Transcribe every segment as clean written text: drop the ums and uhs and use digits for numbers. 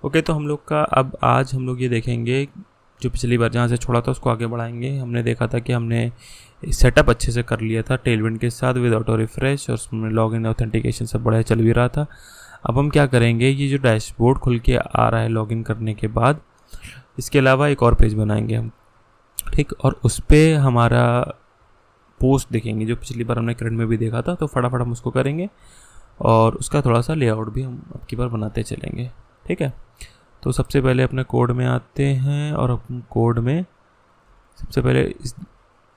Okay, तो हम लोग का अब आज हम लोग ये देखेंगे, जो पिछली बार जहाँ से छोड़ा था उसको आगे बढ़ाएंगे। हमने देखा था कि हमने सेटअप अच्छे से कर लिया था टेलविंड के साथ विद ऑटो रिफ्रेश, और उसमें लॉगिन ऑथेंटिकेशन सब बढ़िया चल भी रहा था। अब हम क्या करेंगे, ये जो डैशबोर्ड खुल के आ रहा है लॉगिन करने के बाद, इसके अलावा एक और पेज बनाएंगे हम, ठीक। और उस पर हमारा पोस्ट देखेंगे जो पिछली बार हमने करंट में भी देखा था, तो फटाफट हम उसको करेंगे और उसका थोड़ा सा लेआउट भी हम अब की बार बनाते चलेंगे, ठीक है। तो सबसे पहले अपने कोड में आते हैं और अपने कोड में सबसे पहले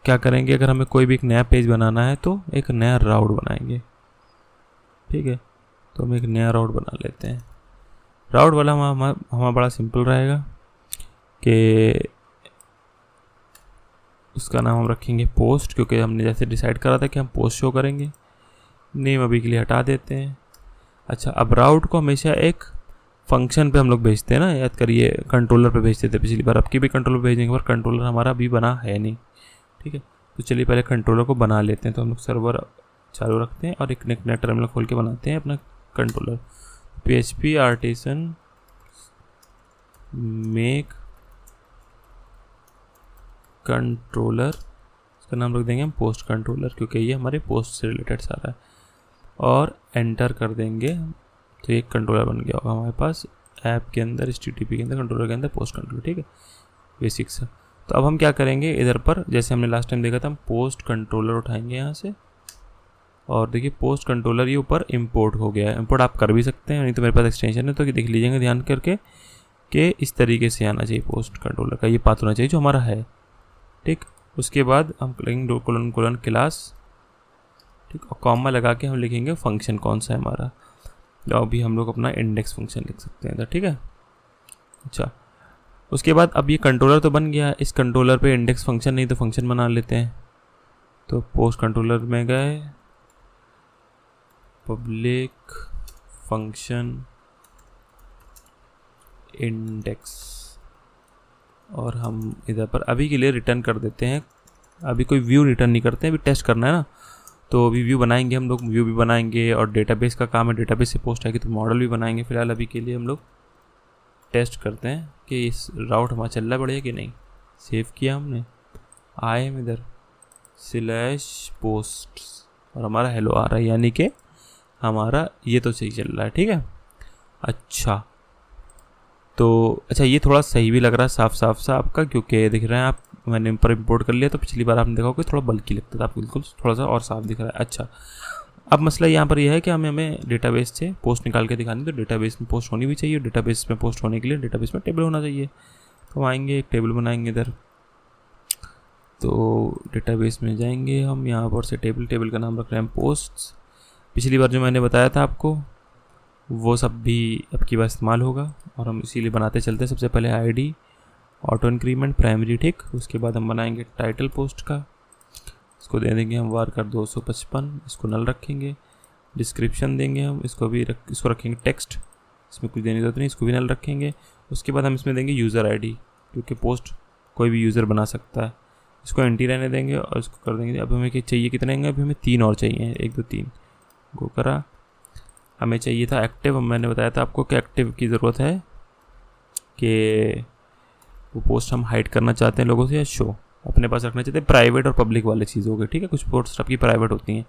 क्या करेंगे, अगर हमें कोई भी एक नया पेज बनाना है तो एक नया राउट बनाएंगे, ठीक है। तो हम एक नया राउट बना लेते हैं। राउट वाला हमारा बड़ा सिंपल रहेगा कि उसका नाम हम रखेंगे पोस्ट, क्योंकि हमने जैसे डिसाइड करा था कि हम पोस्ट शो करेंगे। नेम अभी के लिए हटा देते हैं। अच्छा, अब राउट को हमेशा एक फंक्शन पे हम लोग भेजते हैं ना, याद करिए कंट्रोलर पे भेजते थे पिछली बार, अब की भी कंट्रोलर भेजेंगे, पर कंट्रोलर हमारा अभी बना है नहीं, ठीक है। तो चलिए पहले कंट्रोलर को बना लेते हैं। तो हम लोग सर्वर चालू रखते हैं और एक नया टर्मिनल खोल के बनाते हैं अपना controller. PHP artisan make controller, इसका नाम रख देंगे हम पोस्ट कंट्रोलर, क्योंकि ये हमारे पोस्ट से रिलेटेड सारा है। और एंटर कर देंगे तो एक कंट्रोलर बन गया होगा हमारे पास ऐप के अंदर, HTTP के अंदर, कंट्रोलर के अंदर पोस्ट कंट्रोलर, ठीक है, बेसिक सा। तो अब हम क्या करेंगे, इधर पर जैसे हमने लास्ट टाइम देखा था, हम पोस्ट कंट्रोलर उठाएंगे यहाँ से, और देखिए पोस्ट कंट्रोलर ये ऊपर इंपोर्ट हो गया है। इंपोर्ट आप कर भी सकते हैं, नहीं तो मेरे पास एक्सटेंशन है, तो देख लीजिएगा ध्यान करके कि इस तरीके से आना चाहिए पोस्ट कंट्रोलर का, ये पाथ होना चाहिए जो हमारा है, ठीक। उसके बाद हम लिखेंगे कोलन क्लास, ठीक, और कॉमा लगा के हम लिखेंगे फंक्शन कौन सा है हमारा। तो अभी हम लोग अपना इंडेक्स फंक्शन लिख सकते हैं, ठीक है। अच्छा, उसके बाद अब ये कंट्रोलर तो बन गया, इस कंट्रोलर पे इंडेक्स फंक्शन नहीं तो फंक्शन बना लेते हैं। तो पोस्ट कंट्रोलर में गए, पब्लिक फंक्शन इंडेक्स, और हम इधर पर अभी के लिए रिटर्न कर देते हैं। अभी कोई व्यू रिटर्न नहीं करते हैं, अभी टेस्ट करना है ना, तो अभी व्यू बनाएंगे हम लोग, व्यू भी बनाएंगे और डेटाबेस का काम है, डेटाबेस से पोस्ट आएगी तो मॉडल भी बनाएंगे। फिलहाल अभी के लिए हम लोग टेस्ट करते हैं कि इस राउट हमारा चल रहा है बढ़िया कि नहीं। सेव किया हमने, आए हम इधर /post और हमारा हेलो आ रहा है, यानी कि हमारा ये तो सही चल रहा है, ठीक है। अच्छा, तो अच्छा ये थोड़ा सही भी लग रहा है, साफ साफ सा आपका, क्योंकि दिख रहे हैं आप, मैंने ऊपर इंपोर्ट कर लिया, तो पिछली बार आपने देखा होगा थोड़ा बल्कि लगता था, आप बिल्कुल थोड़ा सा और साफ दिख रहा है। अच्छा, अब मसला यहाँ पर यह है कि हमें डेटाबेस से पोस्ट निकाल के दिखानी, तो डेटाबेस में पोस्ट होनी भी चाहिए। डेटाबेस में पोस्ट होने के लिए डेटाबेस में टेबल होना चाहिए, तो आएंगे एक टेबल बनाएंगे इधर। तो डेटाबेस में जाएंगे हम, यहाँ पर से टेबल का नाम रख रहे हैं पोस्ट। पिछली बार जो मैंने बताया था आपको वो सब भी अब की बार इस्तेमाल होगा, और हम इसीलिए बनाते चलते हैं। सबसे पहले ID ऑटो इंक्रीमेंट प्राइमरी, ठीक। उसके बाद हम बनाएंगे टाइटल पोस्ट का, इसको दे देंगे हम वार कर 255, इसको नल रखेंगे। डिस्क्रिप्शन देंगे हम, इसको रखेंगे टेक्स्ट, इसमें कुछ देने की जरूरत नहीं, इसको भी नल रखेंगे। उसके बाद हम इसमें देंगे यूज़र ID, क्योंकि पोस्ट कोई भी यूज़र बना सकता है। इसको एंटी रहने देंगे और इसको कर देंगे। अब हमें चाहिए कितने होंगे, अभी हमें 3 और चाहिए, 1 2 3 गो करा। हमें चाहिए था एक्टिव, मैंने बताया था आपको कि एक्टिव की ज़रूरत है कि वो पोस्ट हम हाइड करना चाहते हैं लोगों से या शो अपने पास रखना चाहते हैं। प्राइवेट और पब्लिक वाले चीज़ हो गई, ठीक है। कुछ पोस्ट आपकी प्राइवेट होती हैं,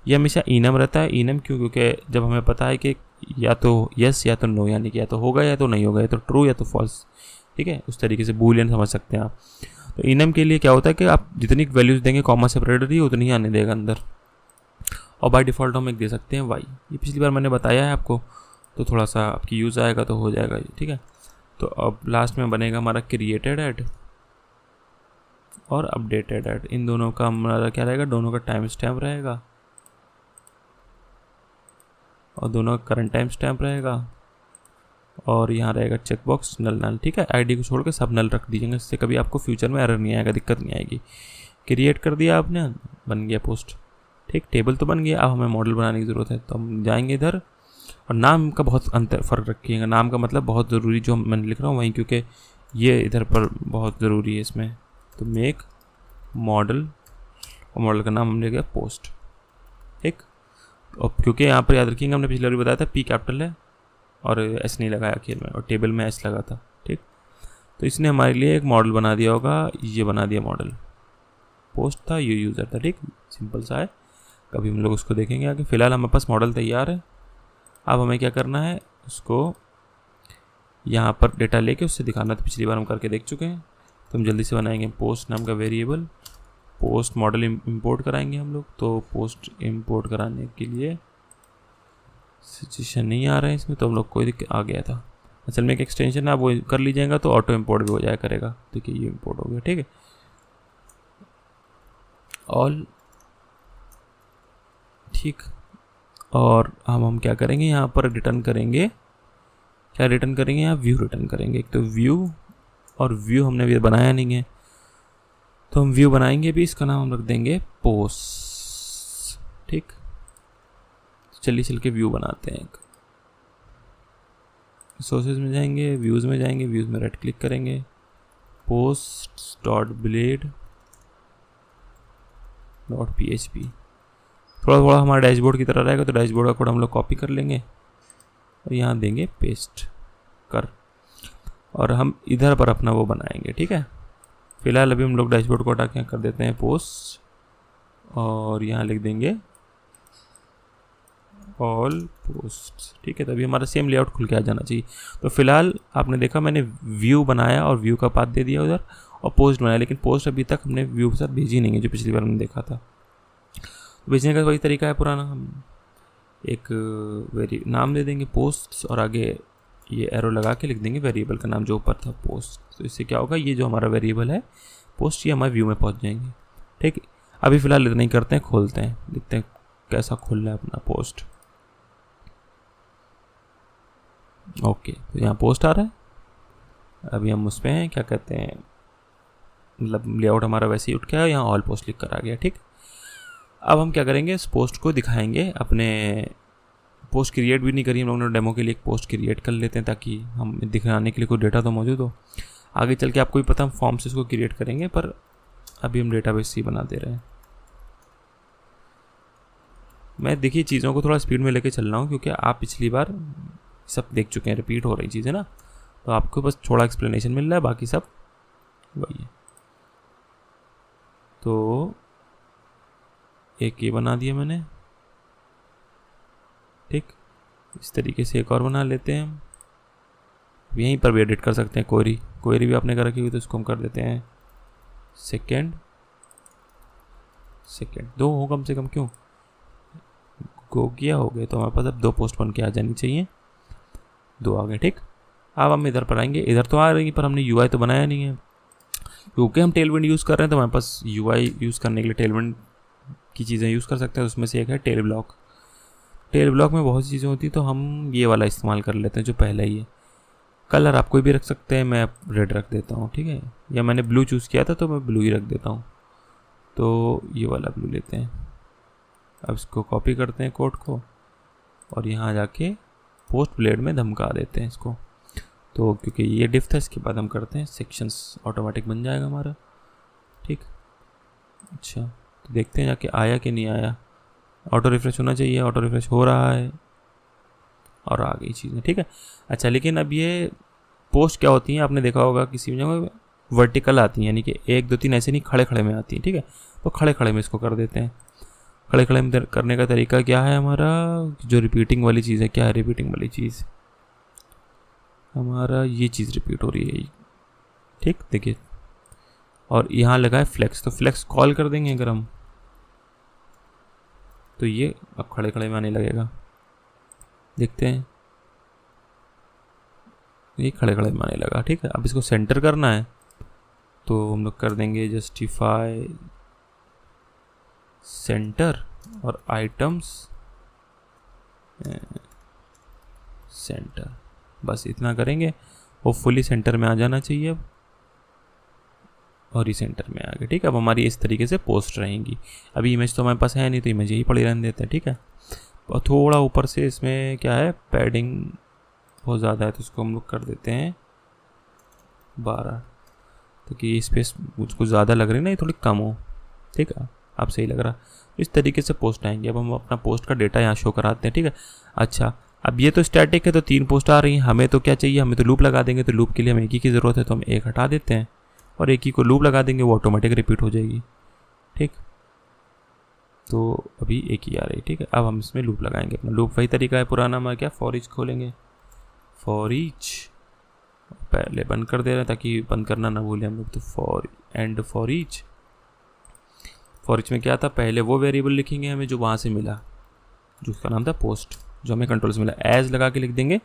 ये हमेशा इनम रहता है। इनम क्यों, क्योंकि जब हमें पता है कि या तो यस या तो नो, यानी कि या तो होगा या तो नहीं होगा, या तो ट्रू या तो फॉल्स, ठीक है। उस तरीके से बूलियन समझ सकते हैं आप। तो इनम के लिए क्या होता है कि आप जितनी वैल्यूज़ देंगे कॉमा सेपरेटर ही उतनी ही आने देगा अंदर, और बाय डिफ़ॉल्ट हम एक दे सकते हैं वाई। ये पिछली बार मैंने बताया है आपको, तो थोड़ा सा आपकी यूज़ आएगा तो हो जाएगा ये, ठीक है। तो अब लास्ट में बनेगा हमारा क्रिएटेड ऐड और अपडेटेड ऐड। इन दोनों का हमारा क्या रहेगा, दोनों का टाइम स्टैम्प रहेगा और दोनों का करंट टाइम स्टैम्प रहेगा, और यहाँ रहेगा चेकबॉक्स नल, ठीक है। ID को छोड़ के सब नल रख दीजिएगा, इससे कभी आपको फ्यूचर में एरर नहीं आएगा, दिक्कत नहीं आएगी। क्रिएट कर दिया आपने, बन गया पोस्ट, ठीक। टेबल तो बन गया, अब हमें मॉडल बनाने की ज़रूरत है, तो हम जाएंगे इधर। और नाम का बहुत फ़र्क रखिएगा, नाम का मतलब बहुत ज़रूरी, जो मैंने लिख रहा हूँ वहीं, क्योंकि ये इधर पर बहुत ज़रूरी है इसमें। तो मेक मॉडल, और मॉडल का नाम हमने लिया पोस्ट, ठीक। और क्योंकि यहाँ पर याद रखिएगा, हमने पिछले बार बताया था P कैपिटल है और एस नहीं लगाया आखिर में, और टेबल में एस लगा था, ठीक। तो इसने हमारे लिए एक मॉडल बना दिया होगा, ये बना दिया मॉडल, पोस्ट था, ये यूज़र था, ठीक, सिंपल सा है। कभी हम लोग उसको देखेंगे आगे। फिलहाल हमारे पास मॉडल तैयार है। अब हमें क्या करना है, उसको यहाँ पर डेटा लेके उससे दिखाना। तो पिछली बार हम करके देख चुके हैं, तो हम जल्दी से बनाएंगे पोस्ट नाम का वेरिएबल। पोस्ट मॉडल इंपोर्ट कराएंगे हम लोग। तो पोस्ट इंपोर्ट कराने के लिए सिचुएशन नहीं आ रहा है इसमें, तो हम लोग कोई दिक्कत आ गया था। असल में एक एक्सटेंशन है, वो कर लीजिएगा तो ऑटो इंपोर्ट भी हो जाया करेगा। देखिए ये इंपोर्ट हो गया, ठीक है, ऑल, ठीक। और हम क्या करेंगे, यहाँ पर रिटर्न करेंगे, क्या रिटर्न करेंगे, यहाँ व्यू रिटर्न करेंगे। एक तो व्यू, और व्यू हमने अभी बनाया नहीं है, तो हम व्यू बनाएंगे भी, इसका नाम हम रख देंगे पोस्ट, ठीक। चलिए चल के व्यू बनाते हैं। सोर्सेज में जाएंगे, व्यूज़ में जाएंगे, व्यूज़ में राइट क्लिक करेंगे, post dot blade dot PHP। थोड़ा थोड़ा हमारा डैशबोर्ड की तरह रहेगा, तो डैशबोर्ड का कोड हम लोग कॉपी कर लेंगे और यहाँ देंगे पेस्ट कर, और हम इधर पर अपना वो बनाएंगे, ठीक है। फिलहाल अभी हम लोग डैशबोर्ड को हटा के कर देते हैं पोस्ट, और यहाँ लिख देंगे ऑल पोस्ट, ठीक है। तभी हमारा सेम लेआउट खुल के आ जाना चाहिए। तो फिलहाल आपने देखा मैंने व्यू बनाया और व्यू का पाथ दे दिया उधर, और पोस्ट बनाया, लेकिन पोस्ट अभी तक हमने व्यू के साथ भेजी नहीं है, जो पिछली बार हमने देखा था। भेजने का वही तरीका है पुराना, हम एक नाम दे देंगे पोस्ट, और आगे ये एरो लगा के लिख देंगे वेरिएबल का नाम जो ऊपर था पोस्ट। तो इससे क्या होगा, ये जो हमारा वेरिएबल है पोस्ट, ये हमारे व्यू में पहुंच जाएंगे, ठीक। अभी फिलहाल इतना ही करते हैं, खोलते हैं, देखते हैं कैसा खुल रहा है अपना पोस्ट। ओके, तो यहाँ पोस्ट आ रहा है। अभी हम उस पर हैं, क्या कहते हैं, मतलब लेआउट हमारा वैसे ही उठ गया, यहाँ ऑल पोस्ट लिख कर आ गया, ठीक। अब हम क्या करेंगे, इस पोस्ट को दिखाएंगे अपने, पोस्ट क्रिएट भी नहीं करी हम लोगों ने डेमो के लिए, एक पोस्ट क्रिएट कर लेते हैं ताकि हम दिखाने के लिए कोई डेटा तो मौजूद हो। आगे चल के आपको भी पता, हम फॉर्म से इसको क्रिएट करेंगे, पर अभी हम डेटाबेस ही बना दे रहे हैं। मैं देखिए चीज़ों को थोड़ा स्पीड में लेके चल रहा हूँ, क्योंकि आप पिछली बार सब देख चुके हैं, रिपीट हो रही चीज़ें ना, तो आपको बस थोड़ा एक्सप्लेनेशन मिल रहा है, बाकी सब वही है। तो एक ये बना दिया मैंने, ठीक। इस तरीके से एक और बना लेते हैं हम। यहीं पर भी एडिट कर सकते हैं, क्वेरी भी आपने कर रखी हुई, तो इसको हम कर देते हैं सेकेंड 2 हो कम से कम, क्यों गो किया हो गए, तो हमारे पास अब 2 पोस्ट बन के आ जानी चाहिए, 2 आ गए, ठीक। अब हम इधर पर आएंगे, इधर तो आ रही पर हमने UI तो बनाया नहीं है, क्योंकि हम टेलविंड यूज़ कर रहे हैं, तो हमारे पास UI यूज़ करने के लिए टेलविंड की चीज़ें यूज़ कर सकते हैं। उसमें से एक है टेल ब्लॉक। टेल ब्लॉक में बहुत सी चीज़ें होती, तो हम ये वाला इस्तेमाल कर लेते हैं जो पहला ही है। कलर आप कोई भी रख सकते हैं, मैं रेड रख देता हूँ, ठीक है, या मैंने ब्लू चूज़ किया था तो मैं ब्लू ही रख देता हूँ, तो ये वाला ब्लू लेते हैं। अब इसको कॉपी करते हैं कोड को, और यहाँ जाके पोस्ट ब्लेड में धमका देते हैं इसको। तो क्योंकि ये डिफ था, इसके बाद हम करते हैं सेक्शंस, ऑटोमेटिक बन जाएगा हमारा, ठीक। अच्छा, तो देखते हैं जाके आया कि नहीं आया। ऑटो रिफ्रेश होना चाहिए, ऑटो रिफ्रेश हो रहा है, और आ गई चीज़ें, ठीक है। अच्छा, लेकिन अब ये पोस्ट क्या होती हैं, आपने देखा होगा किसी जगह वर्टिकल आती हैं, यानी कि 1 2 3 ऐसे नहीं, खड़े खड़े में आती हैं, ठीक है। तो खड़े खड़े में इसको कर देते हैं। खड़े खड़े में करने का तरीका क्या है हमारा, जो रिपीटिंग वाली चीज़ है, क्या है रिपीटिंग वाली चीज़, हमारा ये चीज़ रिपीट हो रही है, ठीक, देखिए। और यहाँ लगा है फ्लेक्स, तो फ्लेक्स कॉल कर देंगे अगर हम, तो ये अब खड़े खड़े में आने लगेगा, देखते हैं, ये खड़े खड़े में आने लगा, ठीक है। अब इसको सेंटर करना है, तो हम लोग कर देंगे जस्टिफाई सेंटर, और आइटम्स सेंटर, बस इतना करेंगे, वो फुली सेंटर में आ जाना चाहिए अब, और ये सेंटर में आ गया, ठीक है। अब हमारी इस तरीके से पोस्ट रहेंगी। अभी इमेज तो हमारे पास है नहीं, तो इमेज यही पड़ी रहने देते हैं, ठीक है। और थोड़ा ऊपर से इसमें क्या है, पैडिंग बहुत ज़्यादा है, तो इसको हम लोग कर देते हैं 12, ताकि स्पेस मुझको ज़्यादा लग रही है ना, ये थोड़ी कम हो, ठीक है। अब सही लग रहा, इस तरीके से पोस्ट आएंगे। अब हम अपना पोस्ट का डेटा यहाँ शो कराते हैं, ठीक है। अच्छा, अब ये तो स्टैटिक है तो 3 पोस्ट आ रही हैं, हमें तो क्या चाहिए, हमें तो लूप लगा देंगे, तो लूप के लिए हमें एक ही की ज़रूरत है, तो हम एक हटा देते हैं और एक ही को लूप लगा देंगे, वो ऑटोमेटिक रिपीट हो जाएगी। ठीक, तो अभी एक ही आ रही है। ठीक है, अब हम इसमें लूप लगाएंगे, अपना लूप वही तरीका है पुराना, हमारा क्या, फॉर ईच खोलेंगे, फॉर ईच पहले बंद कर दे रहे हैं ताकि बंद करना ना भूलें हम लोग, तो फॉर एंड फॉर ईच में क्या था, पहले वो वेरिएबल लिखेंगे हमें जो वहाँ से मिला, जो उसका नाम था पोस्ट, जो हमें कंट्रोल से मिला, एज लगा के लिख देंगे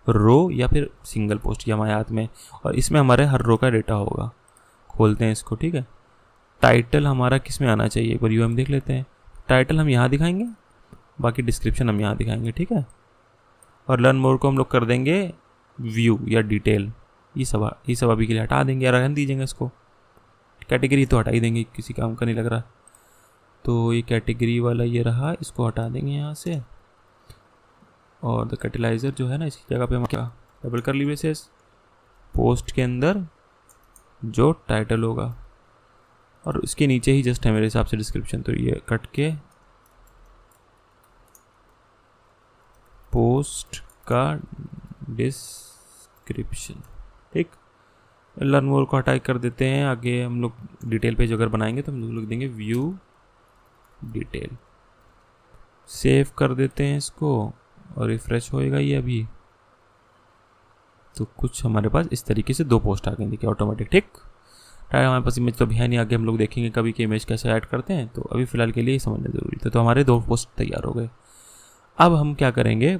रो या फिर सिंगल पोस्ट या हमारे हाथ में, और इसमें हमारे हर रो का डेटा होगा। खोलते हैं इसको। ठीक है, टाइटल हमारा किस में आना चाहिए, एक बार यूएम देख लेते हैं। टाइटल हम यहाँ दिखाएंगे, बाकी डिस्क्रिप्शन हम यहाँ दिखाएंगे। ठीक है, और लर्न मोर को हम लोग कर देंगे व्यू या डिटेल, ये सब अभी के लिए हटा देंगे या रहने दीजिएगा इसको। कैटेगरी तो हटा ही देंगे, किसी काम का नहीं लग रहा, तो ये कैटेगरी वाला ये रहा, इसको हटा देंगे यहाँ से। और द कैटेलाइजर जो है ना, इसकी जगह पे हम क्या, डबल कर लीजिए से पोस्ट के अंदर जो टाइटल होगा, और इसके नीचे ही जस्ट है मेरे हिसाब से डिस्क्रिप्शन, तो ये कट के पोस्ट का डिस्क्रिप्शन। ठीक, लर्न मोर को हटा कर देते हैं। आगे हम लोग डिटेल पेज अगर बनाएंगे तो हम लोग लिख देंगे व्यू डिटेल, सेव कर देते हैं इसको और रिफ्रेश होएगा ये अभी, तो कुछ हमारे पास इस तरीके से 2 पोस्ट आ गई देखिए ऑटोमेटिक। ठीक, हमारे पास इमेज तो अभी है नहीं, आगे हम लोग देखेंगे कभी कि इमेज कैसे ऐड करते हैं, तो अभी फ़िलहाल के लिए समझना ज़रूरी था। तो हमारे 2 पोस्ट तैयार हो गए। अब हम क्या करेंगे,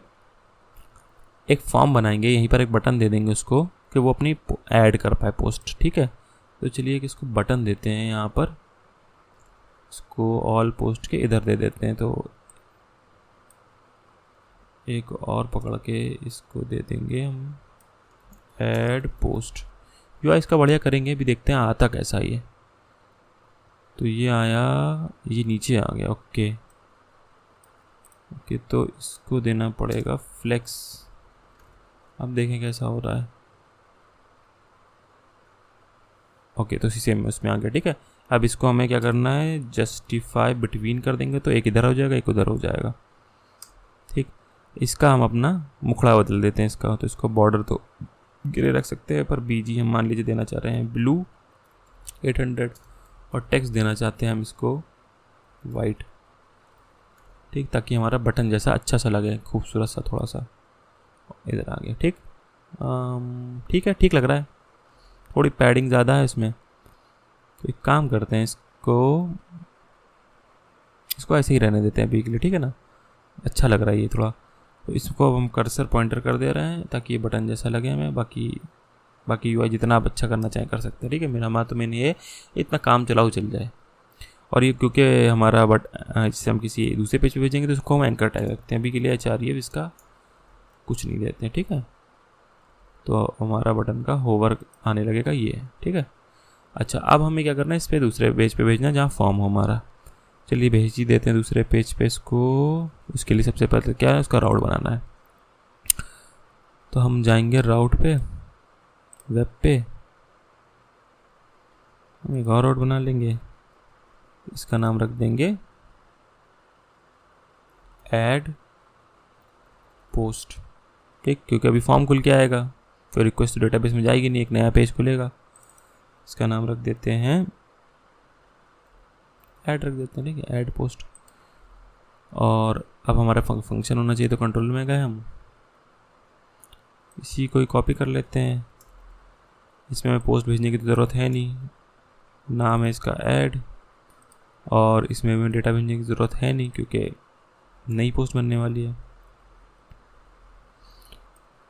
एक फॉर्म बनाएंगे, यहीं पर एक बटन दे देंगे उसको कि वो अपनी ऐड कर पाए पोस्ट। ठीक है, तो चलिए कि इसको बटन देते हैं यहाँ पर, इसको ऑल पोस्ट के इधर दे देते हैं, तो एक और पकड़ के इसको दे देंगे हम ऐड पोस्ट। जो इसका बढ़िया करेंगे, अभी देखते हैं आता कैसा ये। तो ये आया, ये नीचे आ गया। ओके, तो इसको देना पड़ेगा फ्लेक्स। अब देखें कैसा हो रहा है। ओके, तो इसी सेम उसमें आ गया। ठीक है, अब इसको हमें क्या करना है, जस्टिफाई बिटवीन कर देंगे, तो एक इधर हो जाएगा, एक उधर हो जाएगा। ठीक, इसका हम अपना मुखड़ा बदल देते हैं इसका, तो इसको बॉर्डर तो गिरे रख सकते हैं, पर बीजी हम मान लीजिए देना चाह रहे हैं ब्लू 800, और टेक्स्ट देना चाहते हैं हम इसको वाइट। ठीक, ताकि हमारा बटन जैसा अच्छा सा लगे, खूबसूरत सा, थोड़ा सा इधर आ गया। ठीक, ठीक है, ठीक लग रहा है, थोड़ी पैडिंग ज़्यादा है इसमें, तो एक काम करते हैं, इसको ऐसे ही रहने देते हैं अभी के लिए। ठीक है ना, अच्छा लग रहा है ये थोड़ा, तो इसको अब हम कर्सर पॉइंटर कर दे रहे हैं ताकि ये बटन जैसा लगे हमें। बाकी यूआई जितना आप अच्छा करना चाहें कर सकते हैं। ठीक है, मेरा तो मैंने ये इतना काम चलाओ चल जाए। और ये क्योंकि हमारा जिससे हम किसी दूसरे पेज पे भेजेंगे तो उसको हम एंकर टैग रखते हैं, अभी के लिए HREF इसका कुछ नहीं देते हैं। ठीक है, तो हमारा बटन का होवर आने लगेगा ये। ठीक है, अच्छा, अब हमें क्या करना है, इस पर दूसरे पेज पे भेजना जहाँ फॉर्म हो हमारा। चलिए भेज ही देते हैं दूसरे पेज पे इसको। उसके लिए सबसे पहले क्या है, उसका राउट बनाना है, तो हम जाएंगे राउट पे, वेब पे, हम एक और राउट बना लेंगे, इसका नाम रख देंगे ऐड पोस्ट। ठीक, क्योंकि अभी फॉर्म खुल के आएगा, फिर रिक्वेस्ट तो डेटाबेस में जाएगी नहीं, एक नया पेज खुलेगा, इसका नाम रख देते हैं ऐड, रख देते हैं। ठीक है, ऐड पोस्ट। और अब हमारा फंक्शन होना चाहिए, तो कंट्रोल में गए हम, इसी को ही कॉपी कर लेते हैं। इसमें हमें पोस्ट भेजने की तो ज़रूरत है नहीं, नाम है इसका ऐड, और इसमें हमें डेटा भेजने की ज़रूरत है नहीं क्योंकि नई पोस्ट बनने वाली है।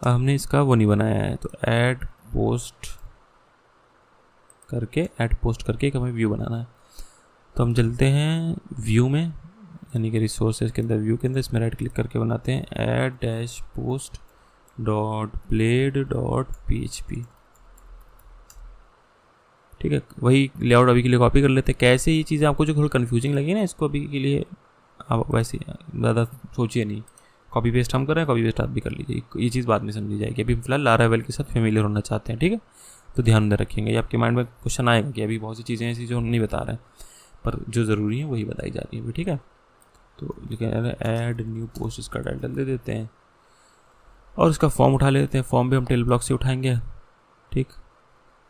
हमने इसका वो नहीं बनाया है, तो ऐड पोस्ट करके एक हमें व्यू बनाना है। तो हम चलते हैं व्यू में, यानी कि रिसोर्सेज के अंदर, व्यू के अंदर, इसमें राइट क्लिक करके बनाते हैं add dash post dot blade dot PHP। ठीक है, वही लेआउट अभी के लिए कॉपी कर लेते हैं। कैसे ये चीज़ें आपको जो थोड़ी कन्फ्यूजिंग लगी ना, इसको अभी के लिए आप वैसे ज़्यादा सोचिए नहीं, कॉपी पेस्ट हम कर रहे हैं, कॉपी पेस्ट आप भी कर लीजिए, ये चीज़ बाद में समझी जाएगी। अभी फिलहाल लारावेल के साथ फेमिलियर होना चाहते हैं। ठीक है, तो ध्यान में रखेंगे, ये आपके माइंड में क्वेश्चन आएगा कि अभी बहुत सी चीज़ें ऐसी जो हम नहीं बता रहे हैं, पर जो ज़रूरी है वही बताई जा रही है। ठीक है, तो लिखें ऐड न्यू पोस्ट, इसका टाइटल दे देते हैं और उसका फॉर्म उठा लेते हैं। फॉर्म भी हम टेल ब्लॉक से उठाएंगे। ठीक,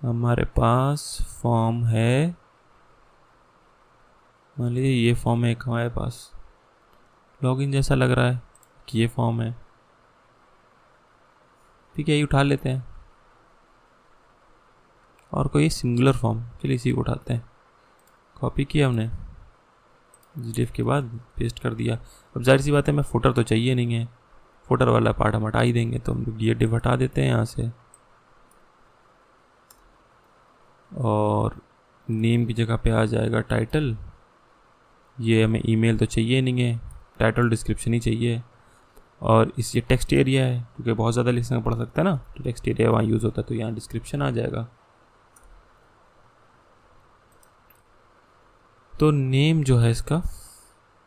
हमारे पास फॉर्म है, मान लीजिए ये फॉर्म है एक हमारे पास, लॉगिन जैसा लग रहा है कि ये फॉर्म है। ठीक है, यही उठा लेते हैं। और कोई सिंगुलर फॉर्म, चलिए इसी को उठाते हैं। कॉपी किया हमने, डिलीट के बाद पेस्ट कर दिया। अब जाहिर सी बात है, मैं फुटर तो चाहिए नहीं है, फुटर वाला पार्ट हम हटा ही देंगे, तो हम लोग ये डिव हटा देते हैं यहाँ से। और नेम की जगह पे आ जाएगा टाइटल। ये हमें ईमेल तो चाहिए नहीं है, टाइटल डिस्क्रिप्शन ही चाहिए। और इस ये टेक्स्ट एरिया है, क्योंकि बहुत ज़्यादा लिखना पड़ सकता है ना, तो टेक्स्ट एरिया वहाँ यूज़ होता है, तो यहाँ डिस्क्रिप्शन आ जाएगा। तो नेम जो है इसका,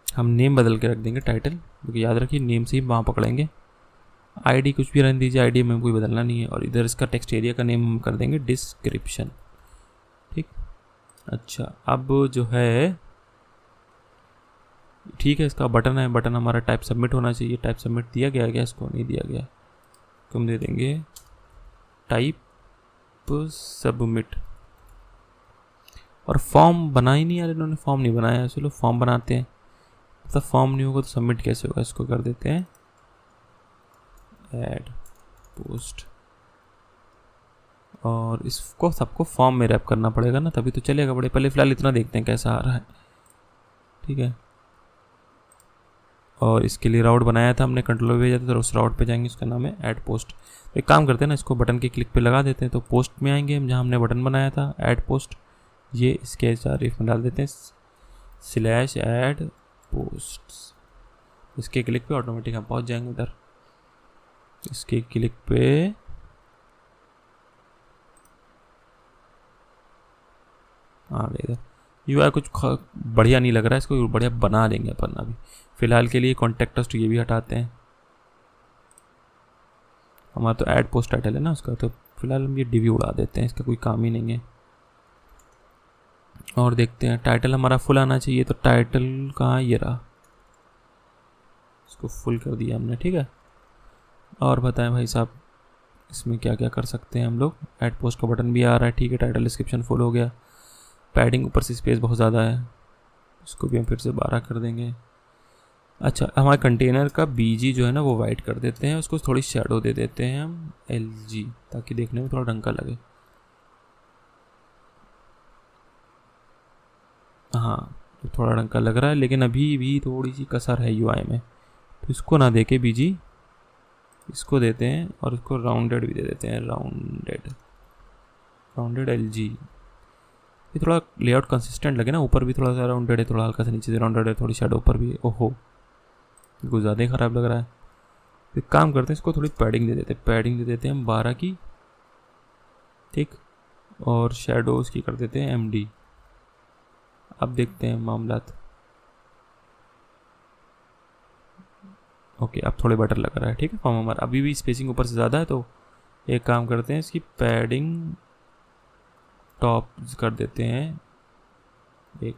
हम नेम बदल के रख देंगे टाइटल, क्योंकि याद रखिए नेम से ही वहाँ पकड़ेंगे। आईडी कुछ भी रहने दीजिए, आईडी में कोई बदलना नहीं है। और इधर इसका टेक्स्ट एरिया का नेम हम कर देंगे डिस्क्रिप्शन। ठीक, अच्छा अब जो है, ठीक है, इसका बटन है, बटन हमारा टाइप सबमिट होना चाहिए। टाइप सबमिट दिया गया है क्या? इसको नहीं दिया गया, तो हम दे देंगे टाइप सबमिट। और फॉर्म बना ही नहीं यार, इन्होंने फॉर्म नहीं बनाया। चलो फॉर्म बनाते हैं, तो फॉर्म नहीं होगा तो सबमिट कैसे होगा? इसको कर देते हैं ऐड पोस्ट, और इसको सबको फॉर्म में रैप करना पड़ेगा ना, तभी तो चलेगा। बड़े पहले फिलहाल इतना देखते हैं कैसा आ रहा है। ठीक है, और इसके लिए राउट बनाया था हमने, कंट्रोल भेजा था, तो उस राउट पे जाएंगे, उसका नाम है ऐड पोस्ट। तो एक काम करते हैं ना, इसको बटन के क्लिक पे लगा देते हैं, तो पोस्ट में आएंगे हम, जहाँ हमने बटन बनाया था ऐड पोस्ट, ये इसके तारीफ में डाल देते हैं /ऐड पोस्ट। इसके क्लिक पे ऑटोमेटिक हम पहुँच जाएंगे उधर। इसके क्लिक पे आ गए इधर। यूआई कुछ बढ़िया नहीं लग रहा है, इसको बढ़िया बना देंगे अपन अभी। फिलहाल के लिए कॉन्टेक्ट अस ये भी हटाते हैं, हमारा तो ऐड पोस्ट टाइटल है ना उसका, तो फिलहाल हम ये डिवी उड़ा देते हैं, इसका कोई काम ही नहीं है। और देखते हैं, टाइटल हमारा फुल आना चाहिए, तो टाइटल कहाँ, ये रहा, इसको फुल कर दिया हमने। ठीक है, और बताएं भाई साहब इसमें क्या क्या कर सकते हैं हम लोग। ऐड पोस्ट का बटन भी आ रहा है, ठीक है, टाइटल डिस्क्रिप्शन फुल हो गया। पैडिंग ऊपर से स्पेस बहुत ज़्यादा है, इसको भी हम फिर से 12 कर देंगे। अच्छा, हमारे कंटेनर का बीजी जो है ना वो वाइट कर देते हैं, उसको थोड़ी शेडो दे देते हैं हम LG, ताकि देखने में थोड़ा ढंग का लगे। हाँ, तो थोड़ा ढंग का लग रहा है, लेकिन अभी भी थोड़ी सी कसर है यूआई में, तो इसको ना देके बीजी इसको देते हैं, और इसको राउंडेड भी दे देते हैं, राउंडेड LG। ये थोड़ा लेआउट कंसिस्टेंट लगे ना, ऊपर भी थोड़ा सा राउंडेड है, थोड़ा हल्का सा नीचे से राउंडेड है, थोड़ी शेडो ऊपर भी। ओहो, कुछ ज़्यादा ही ख़राब लग रहा है। एक काम करते हैं, इसको थोड़ी पैडिंग दे देते हैं, पैडिंग दे देते हैं हम 12 की। ठीक, और शेडो उसकी कर देते हैं MD। अब देखते हैं मामलात। ओके, अब थोड़े बेटर लग रहा है। ठीक है, फॉर्म हमारा अभी भी स्पेसिंग ऊपर से ज़्यादा है, तो एक काम करते हैं, इसकी पैडिंग टॉप कर देते हैं एक,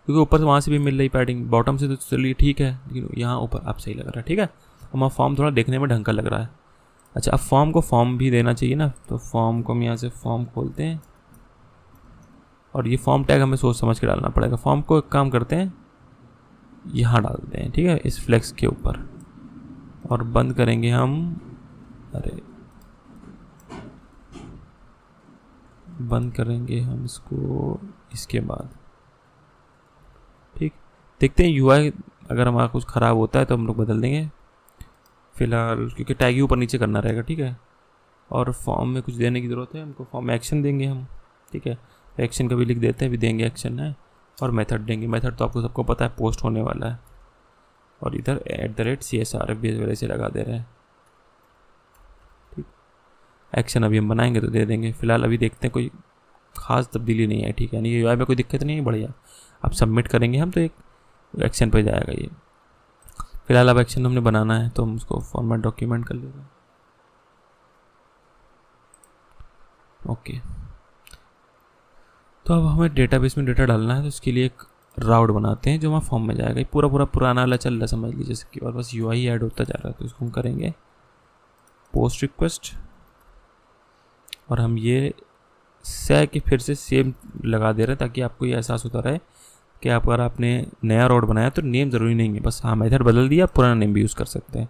क्योंकि ऊपर से वहाँ से भी मिल रही पैडिंग, बॉटम से तो चलिए ठीक है, लेकिन यहाँ ऊपर अब सही लग रहा है। ठीक है, हमारा फॉर्म थोड़ा देखने में ढंग का लग रहा है। अच्छा, अब फॉर्म को फॉर्म भी देना चाहिए ना, तो फॉर्म को हम यहाँ से फॉर्म खोलते हैं, और ये फॉर्म टैग हमें सोच समझ के डालना पड़ेगा। फॉर्म को एक काम करते हैं, यहाँ डालते हैं, ठीक है, इस फ्लेक्स के ऊपर, और बंद करेंगे हम, अरे बंद करेंगे हम इसको इसके बाद। ठीक, देखते हैं यूआई अगर हमारा कुछ ख़राब होता है तो हम लोग बदल देंगे फिलहाल, क्योंकि टैग ही ऊपर नीचे करना रहेगा। ठीक है, और फॉर्म में कुछ देने की ज़रूरत है हमको, फॉर्म में एक्शन देंगे हम। ठीक है, एक्शन का भी लिख देते हैं, भी देंगे एक्शन है, और मेथड देंगे। मेथड तो आपको सबको पता है पोस्ट होने वाला है, और इधर @CSR भी वजह से लगा दे रहे हैं। ठीक, एक्शन अभी हम बनाएंगे तो दे देंगे। फिलहाल अभी देखते हैं, कोई खास तब्दीली नहीं है। ठीक है, नहीं यूआई में कोई दिक्कत नहीं है, बढ़िया। अब सबमिट करेंगे हम तो एक एक्शन पे जाएगा ये। फिलहाल अब एक्शन हमने बनाना है, तो हम उसको फॉर्मेट डॉक्यूमेंट कर लेंगे। ओके, तो अब हमें डेटाबेस में डेटा डालना है, तो इसके लिए एक राउट बनाते हैं जो हमारा फॉर्म में जाएगा। ये पूरा पुराना वाला चल रहा है समझ लीजिए, इसके बाद बस यूआई ऐड होता जा रहा है, तो इसको हम करेंगे पोस्ट रिक्वेस्ट, और हम ये के फिर से सेम लगा दे रहे हैं ताकि आपको ये एहसास होता रहे कि आप अगर आपने नया रोड बनाया तो नेम ज़रूरी नहीं है, बस हाँ मेथड बदल दिया, पुराना नेम भी यूज़ कर सकते हैं।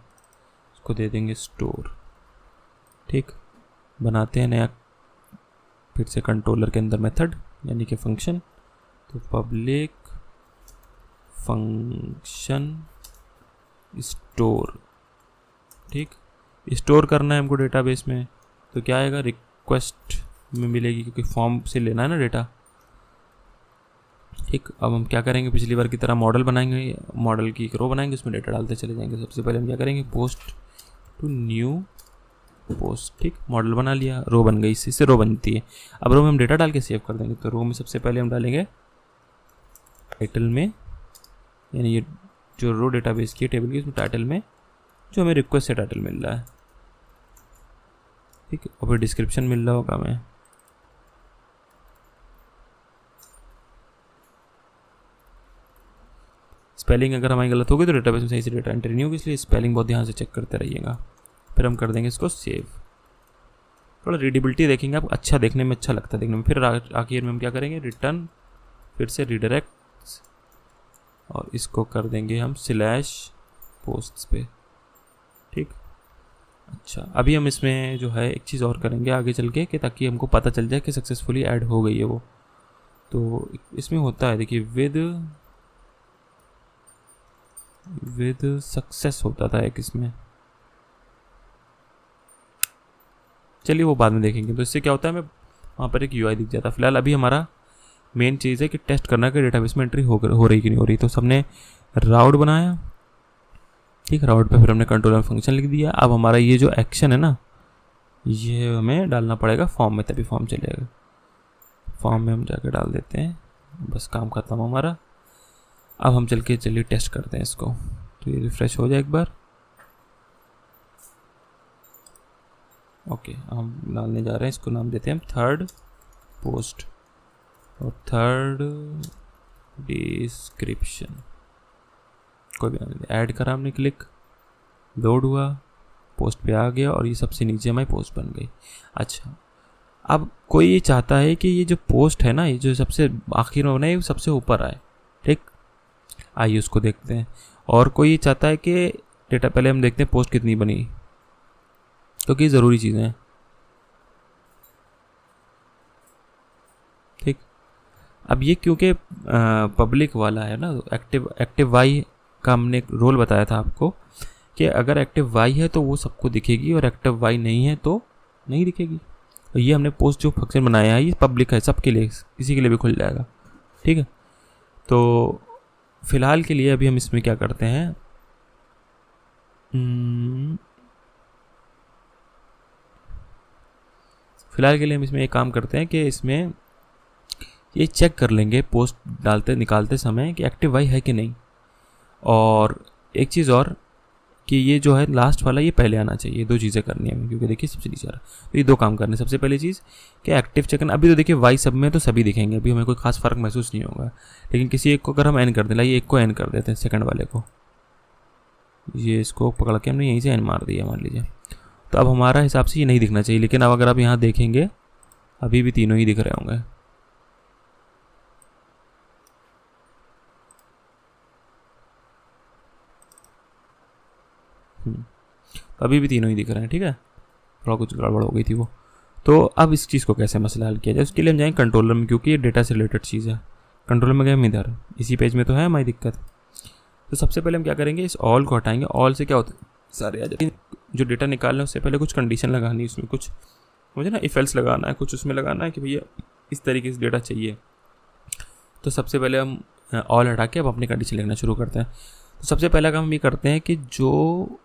इसको दे देंगे स्टोर। ठीक, बनाते हैं नया फिर से कंट्रोलर के अंदर मेथड यानी कि फंक्शन। तो पब्लिक फंक्शन स्टोर। ठीक, स्टोर करना है हमको डेटाबेस में, तो क्या आएगा, रिक्वेस्ट में मिलेगी क्योंकि फॉर्म से लेना है ना डेटा। ठीक, अब हम क्या करेंगे, पिछली बार की तरह मॉडल बनाएंगे, मॉडल की एक रो बनाएंगे, उसमें डेटा डालते चले जाएंगे। सबसे पहले हम क्या करेंगे, पोस्ट टू न्यू पोस्ट। ठीक, मॉडल बना लिया, रो बन गई, इससे रो बनती है। अब रो में हम डेटा डाल के सेव कर देंगे। तो रो में सबसे पहले हम डालेंगे टाइटल में, यानी ये जो रो डेटाबेस की टेबल की उसमें टाइटल में जो हमें रिक्वेस्ट से टाइटल मिल रहा है। ठीक है, और फिर डिस्क्रिप्शन मिल रहा होगा हमें। स्पेलिंग अगर हमारी गलत होगी तो डेटाबेस में सही से डेटा एंट्री नहीं होगी, इसलिए स्पेलिंग बहुत ध्यान से चेक करते रहिएगा। फिर हम कर देंगे इसको सेव। थोड़ा रीडेबिलिटी देखेंगे आप, अच्छा देखने में अच्छा लगता है देखने में। फिर आखिर में हम क्या करेंगे, रिटर्न, फिर से रिडायरेक्ट, और इसको कर देंगे हम /पोस्ट्स पे। ठीक, अच्छा अभी हम इसमें जो है एक चीज़ और करेंगे आगे चल के कि ताकि हमको पता चल जाए कि सक्सेसफुली ऐड हो गई है वो। तो इसमें होता है, देखिए विद सक्सेस होता था एक इसमें, चलिए वो बाद में देखेंगे। तो इससे क्या होता है, हमें वहाँ पर एक UI दिख जाता है। फिलहाल अभी हमारा मेन चीज़ है कि टेस्ट करना कि डेटाबेस में एंट्री हो रही कि नहीं हो रही। तो सबने राउट बनाया, ठीक, राउट पे फिर हमने कंट्रोलर फंक्शन लिख दिया। अब हमारा ये जो एक्शन है ना, ये हमें डालना पड़ेगा फॉर्म में, तभी फॉर्म चलेगा। फॉर्म में हम जाके डाल देते हैं, बस काम खत्म हमारा। अब हम चलिए टेस्ट करते हैं इसको। तो ये रिफ्रेश हो जाए एक बार। ओके, हम डालने जा रहे हैं, इसको नाम देते हैं हम थर्ड पोस्ट और थर्ड डिस्क्रिप्शन। कोई भी नाम देते, ऐड करा हमने, क्लिक, लोड हुआ, पोस्ट पे आ गया और ये सबसे नीचे हमारी पोस्ट बन गई। अच्छा, अब कोई ये चाहता है कि ये जो पोस्ट है ना, ये जो सबसे आखिर में बनाई, वो सबसे ऊपर आए। ठीक, आइए उसको देखते हैं। और कोई ये चाहता है कि डेटा, पहले हम देखते हैं पोस्ट कितनी बनी, क्योंकि ज़रूरी चीज़ें हैं। ठीक, अब ये क्योंकि पब्लिक वाला है ना, एक्टिव वाई का हमने एक रोल बताया था आपको कि अगर एक्टिव वाई है तो वो सबको दिखेगी और एक्टिव वाई नहीं है तो नहीं दिखेगी। और ये हमने पोस्ट जो फंक्शन बनाया है ये पब्लिक है, सबके लिए, किसी के लिए भी खुल जाएगा। ठीक है, तो फिलहाल के लिए अभी हम इसमें क्या करते हैं, फिलहाल के लिए हम इसमें एक काम करते हैं कि इसमें ये चेक कर लेंगे पोस्ट डालते निकालते समय कि एक्टिव वाई है कि नहीं। और एक चीज़ और कि ये जो है लास्ट वाला ये पहले आना चाहिए। दो चीज़ें करनी है हमें, क्योंकि देखिए सबसे नीचे आ रहा है, तो ये दो काम करने। सबसे पहली चीज़ कि एक्टिव चेक करना। अभी तो देखिए वाई सब में तो सभी दिखेंगे, अभी हमें कोई खास फ़र्क महसूस नहीं होगा। लेकिन किसी एक को अगर हम एन कर दें, लाइए एक को एन कर देते हैं, सेकंड वाले को, ये इसको पकड़ के हमने यहीं से एन मार दिया मान लीजिए, तो अब हमारा हिसाब से ये नहीं दिखना चाहिए। लेकिन अब अगर आप यहाँ देखेंगे अभी भी तीनों ही दिख रहे होंगे। अभी भी तीनों ही दिख रहे हैं। ठीक है, थोड़ा कुछ गड़बड़ हो गई थी वो। तो अब इस चीज़ को कैसे मसला हल किया जाए, उसके लिए हम जाएंगे कंट्रोलर में, क्योंकि ये डेटा से रिलेटेड चीज़ है। कंट्रोलर में गए हम इधर, इसी पेज में तो है हमारी दिक्कत। तो सबसे पहले हम क्या करेंगे, इस ऑल को हटाएंगे। ऑल से क्या होता है, सारे आ जाते हैं। जो डेटा निकालना है उससे पहले कुछ कंडीशन लगानी है, उसमें कुछ मुझे ना इफ एल्स लगाना है, कुछ उसमें लगाना है कि भैया इस तरीके से डेटा चाहिए। तो सबसे पहले हम ऑल हटा के अब अपनी कंडीशन लिखना शुरू करते हैं। तो सबसे पहला काम हम ये करते हैं कि जो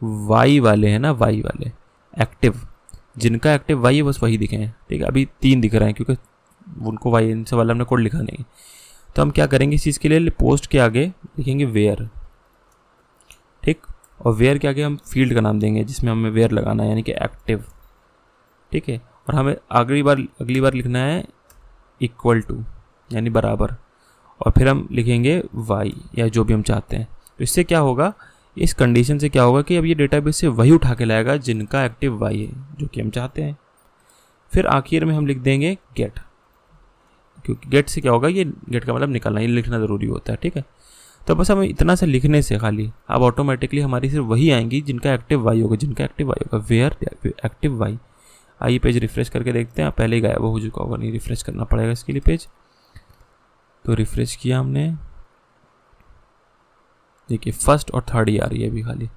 वाई वाले हैं ना, वाई वाले एक्टिव, जिनका एक्टिव वाई है बस वही दिखे हैं। ठीक है, अभी 3 दिख रहे हैं क्योंकि उनको वाई इनसे वाला हमने कोड लिखा नहीं। तो हम क्या करेंगे इस चीज़ के लिए, पोस्ट के आगे लिखेंगे वेयर। ठीक, और वेयर के आगे हम फील्ड का नाम देंगे जिसमें हमें वेयर लगाना है, यानी कि एक्टिव। ठीक है, और हमें अगली बार लिखना है इक्वल टू, यानी बराबर, और फिर हम लिखेंगे वाई या जो भी हम चाहते हैं। तो इससे क्या होगा, इस कंडीशन से क्या होगा कि अब ये डेटाबेस से वही उठा के लाएगा जिनका एक्टिव वाई है, जो कि हम चाहते हैं। फिर आखिर में हम लिख देंगे गेट, क्योंकि गेट से क्या होगा, ये गेट का मतलब निकालना, ये लिखना ज़रूरी होता है, ठीक है। तो बस हमें इतना से लिखने से खाली अब ऑटोमेटिकली हमारी सिर्फ वही आएंगी जिनका एक्टिव वाई होगा, वेयर एक्टिव वाई। आइए पेज रिफ्रेश करके देखते हैं, पहले ही गायब हो चुका होगा, नहीं रिफ्रेश करना पड़ेगा इसके लिए पेज। तो रिफ्रेश किया हमने, देखिए फर्स्ट और थर्ड ही आ रही है अभी खाली,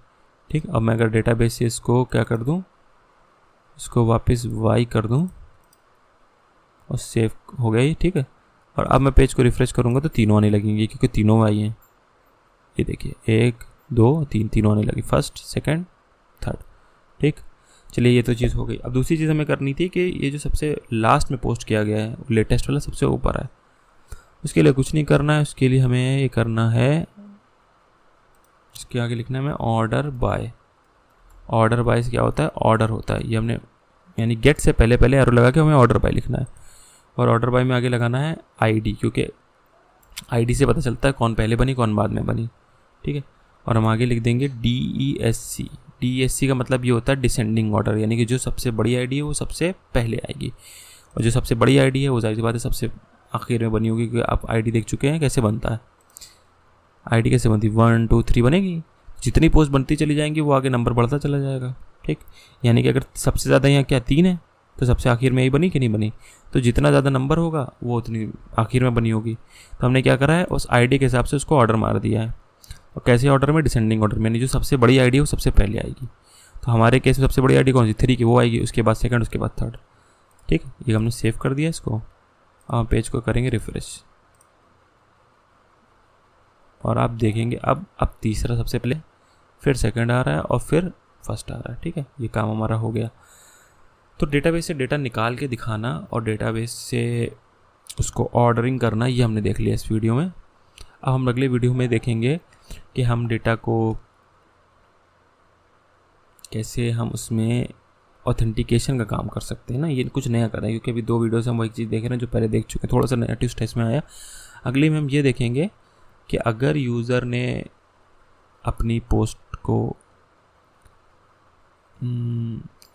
ठीक। अब मैं अगर डेटाबेस से इसको क्या कर दूं, इसको वापस वाई कर दूं और सेव हो गया ये, ठीक है। और अब मैं पेज को रिफ्रेश करूंगा तो तीनों आने लगेंगे, क्योंकि तीनों वाई हैं। ये देखिए 1 2 3 तीनों आने लगी, फर्स्ट सेकंड थर्ड, ठीक। चलिए ये तो चीज़ हो गई। अब दूसरी चीज़ हमें करनी थी कि ये जो सबसे लास्ट में पोस्ट किया गया है, लेटेस्ट वाला सबसे ऊपर है, उसके लिए कुछ नहीं करना है। उसके लिए हमें ये करना है, इसके आगे लिखना है हमें ऑर्डर बाय। ऑर्डर बाय से क्या होता है, ऑर्डर होता है, ये हमने यानी गेट से पहले पहले एरो लगा के हमें ऑर्डर बाय लिखना है। और ऑर्डर बाय में आगे लगाना है आईडी, क्योंकि आईडी से पता चलता है कौन पहले बनी कौन बाद में बनी, ठीक है। और हम आगे लिख देंगे DESC। DESC का मतलब ये होता है डिसेंडिंग ऑर्डर, यानी कि जो सबसे बड़ी आईडी है वो सबसे पहले आएगी, और जो सबसे बड़ी आईडी है वो जाहिर सी बात है सबसे आखिर में बनी होगी, क्योंकि आप आईडी देख चुके हैं कैसे बनता है। आईडी कैसे बनती, 1 2 3 बनेगी, जितनी पोस्ट बनती चली जाएंगी वो आगे नंबर बढ़ता चला जाएगा, ठीक। यानी कि अगर सबसे ज़्यादा यहाँ क्या 3 है, तो सबसे आखिर में यही बनी कि नहीं बनी, तो जितना ज़्यादा नंबर होगा वो उतनी आखिर में बनी होगी। तो हमने क्या करा है, उस आईडी के हिसाब से उसको ऑर्डर मार दिया है। और कैसे ऑर्डर में, डिसेंडिंग ऑर्डर में, यानी जो सबसे बड़ी आईडी है वो सबसे पहले आएगी। तो हमारे केस में सबसे बड़ी आईडी कौन सी, 3 की, वो आएगी, उसके बाद सेकंड, उसके बाद थर्ड, ठीक। ये हमने सेव कर दिया इसको। हम पेज को करेंगे रिफ्रेश और आप देखेंगे अब तीसरा सबसे पहले, फिर सेकंड आ रहा है और फिर फर्स्ट आ रहा है, ठीक है। ये काम हमारा हो गया। तो डेटाबेस से डेटा निकाल के दिखाना और डेटाबेस से उसको ऑर्डरिंग करना, ये हमने देख लिया इस वीडियो में। अब हम अगले वीडियो में देखेंगे कि हम डेटा को कैसे हम उसमें ऑथेंटिकेशन का काम कर सकते हैं ना। ये कुछ नया कर रहे हैं, क्योंकि अभी 2 वीडियो से हम वही चीज़ देख रहे हैं जो पहले देख चुके हैं, थोड़ा सा नया ट्विस्ट इसमें आया। अगले में हम ये देखेंगे कि अगर यूज़र ने अपनी पोस्ट को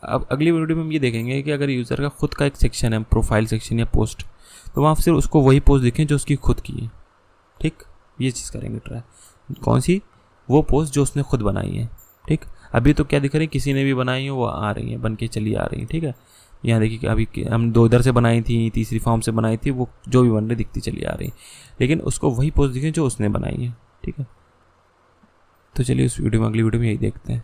अब अगली वीडियो में हम ये देखेंगे कि अगर यूज़र का खुद का एक सेक्शन है, प्रोफाइल सेक्शन या पोस्ट, तो वहाँ सिर्फ उसको वही पोस्ट दिखें जो उसकी खुद की है, ठीक। ये चीज़ करेंगे ट्राई, कौन सी, वो पोस्ट जो उसने खुद बनाई है, ठीक। अभी तो क्या दिख रही है, किसी ने भी बनाई है वो आ रही है, बन के चली आ रही है, ठीक है। यहाँ देखिए कि अभी हम 2 इधर से बनाई थी, तीसरी फॉर्म से बनाई थी, वो जो भी बन रही दिखती चली आ रही, लेकिन उसको वही पोस्ट दिखें जो उसने बनाई है, ठीक है। तो चलिए उस वीडियो में, अगली वीडियो में यही देखते हैं।